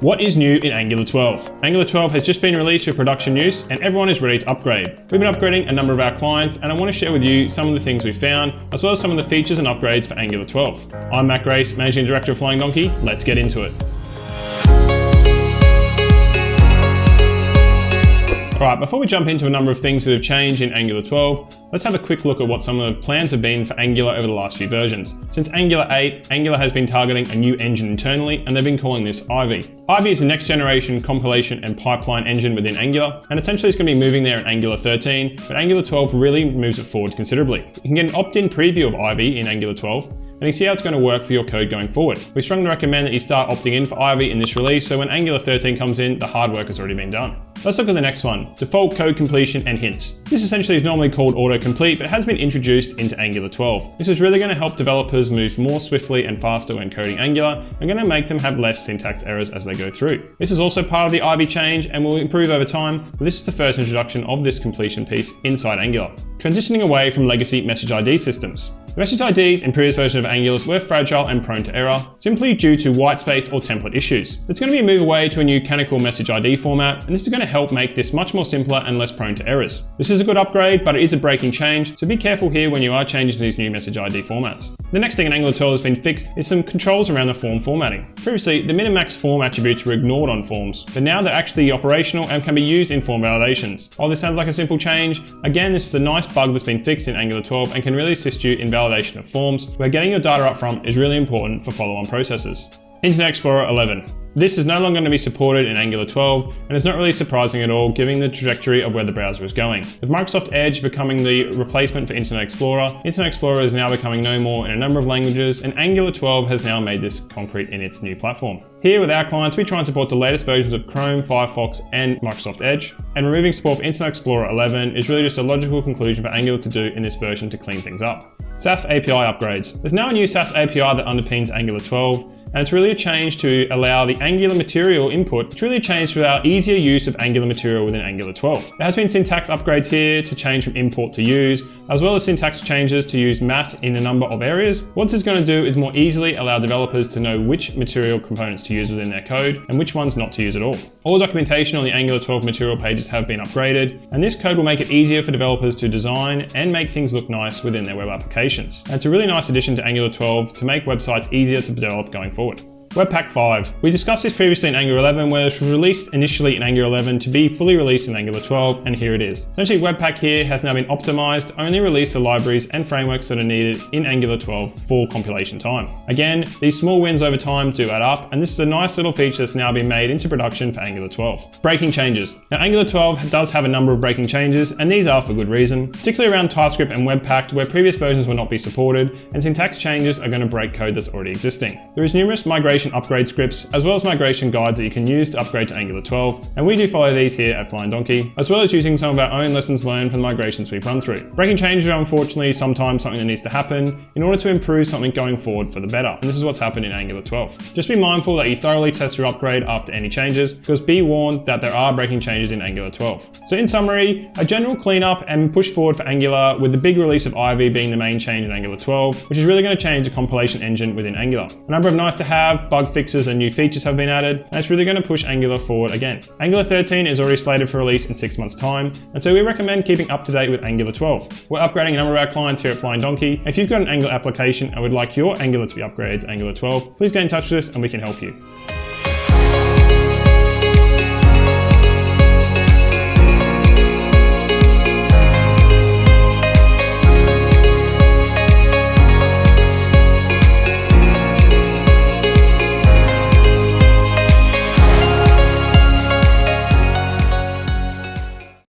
What is new in Angular 12? Angular 12 has just been released for production use and everyone is ready to upgrade. We've been upgrading a number of our clients and I want to share with you some of the things we found, as well as some of the features and upgrades for Angular 12. I'm Matt Grace, Managing Director of Flying Donkey. Let's get into it. Alright, before we jump into a number of things that have changed in Angular 12, let's have a quick look at what some of the plans have been for Angular over the last few versions. Since Angular 8, Angular has been targeting a new engine internally, and they've been calling this Ivy. Ivy is the next generation compilation and pipeline engine within Angular, and essentially it's going to be moving there in Angular 13, but Angular 12 really moves it forward considerably. You can get an opt-in preview of Ivy in Angular 12, and you see how it's going to work for your code going forward. We strongly recommend that you start opting in for Ivy in this release, so when Angular 13 comes in, the hard work has already been done. Let's look at the next one, default code completion and hints. This essentially is normally called autocomplete, but it has been introduced into Angular 12. This is really going to help developers move more swiftly and faster when coding Angular, and going to make them have less syntax errors as they go through. This is also part of the Ivy change and will improve over time, but this is the first introduction of this completion piece inside Angular. Transitioning away from legacy message ID systems. The message IDs in previous versions of Angular were fragile and prone to error, simply due to whitespace or template issues. It's going to be a move away to a new canonical message ID format, and this is going to help make this much more simpler and less prone to errors. This is a good upgrade, but it is a breaking change, so be careful here when you are changing to these new message ID formats. The next thing in Angular 12 that's been fixed is some controls around the form formatting. Previously, the min and max form attributes were ignored on forms, but now they're actually operational and can be used in form validations. While this sounds like a simple change, again, this is a nice bug that's been fixed in Angular 12 and can really assist you in validation of forms, where getting your data up front is really important for follow-on processes. Internet Explorer 11. This is no longer going to be supported in Angular 12, and it's not really surprising at all given the trajectory of where the browser is going. With Microsoft Edge becoming the replacement for Internet Explorer is now becoming no more in a number of languages, and Angular 12 has now made this concrete in its new platform. Here with our clients, we try and support the latest versions of Chrome, Firefox, and Microsoft Edge, and removing support for Internet Explorer 11 is really just a logical conclusion for Angular to do in this version to clean things up. Sass API upgrades. There's now a new Sass API that underpins Angular 12, and it's really a change to allow the Angular material input. It's really a change to allow easier use of Angular material within Angular 12. There has been syntax upgrades here to change from import to use, as well as syntax changes to use mat in a number of areas. What this is going to do is more easily allow developers to know which material components to use within their code and which ones not to use at all. All documentation on the Angular 12 material pages have been upgraded, and this code will make it easier for developers to design and make things look nice within their web applications. And it's a really nice addition to Angular 12 to make websites easier to develop going forward. Webpack 5. We discussed this previously in Angular 11, where it was released initially in Angular 11 to be fully released in Angular 12, and here it is. Essentially, Webpack here has now been optimized to only release the libraries and frameworks that are needed in Angular 12 for compilation time. Again, these small wins over time do add up, and this is a nice little feature that's now been made into production for Angular 12. Breaking changes. Now, Angular 12 does have a number of breaking changes, and these are for good reason, particularly around TypeScript and Webpack, where previous versions will not be supported, and syntax changes are going to break code that's already existing. There is numerous migration upgrade scripts, as well as migration guides that you can use to upgrade to Angular 12, and we do follow these here at Flying Donkey, as well as using some of our own lessons learned from the migrations we've run through. Breaking changes are unfortunately sometimes something that needs to happen in order to improve something going forward for the better, and this is what's happened in Angular 12. Just be mindful that you thoroughly test your upgrade after any changes, because be warned that there are breaking changes in Angular 12. So in summary, a general cleanup and push forward for Angular, with the big release of Ivy being the main change in Angular 12, which is really going to change the compilation engine within Angular. A number of nice to have, bug fixes and new features have been added, and it's really going to push Angular forward again. Angular 13 is already slated for release in 6 months' time, and so we recommend keeping up to date with Angular 12. We're upgrading a number of our clients here at Flying Donkey. If you've got an Angular application and would like your Angular to be upgraded to Angular 12, please get in touch with us and we can help you.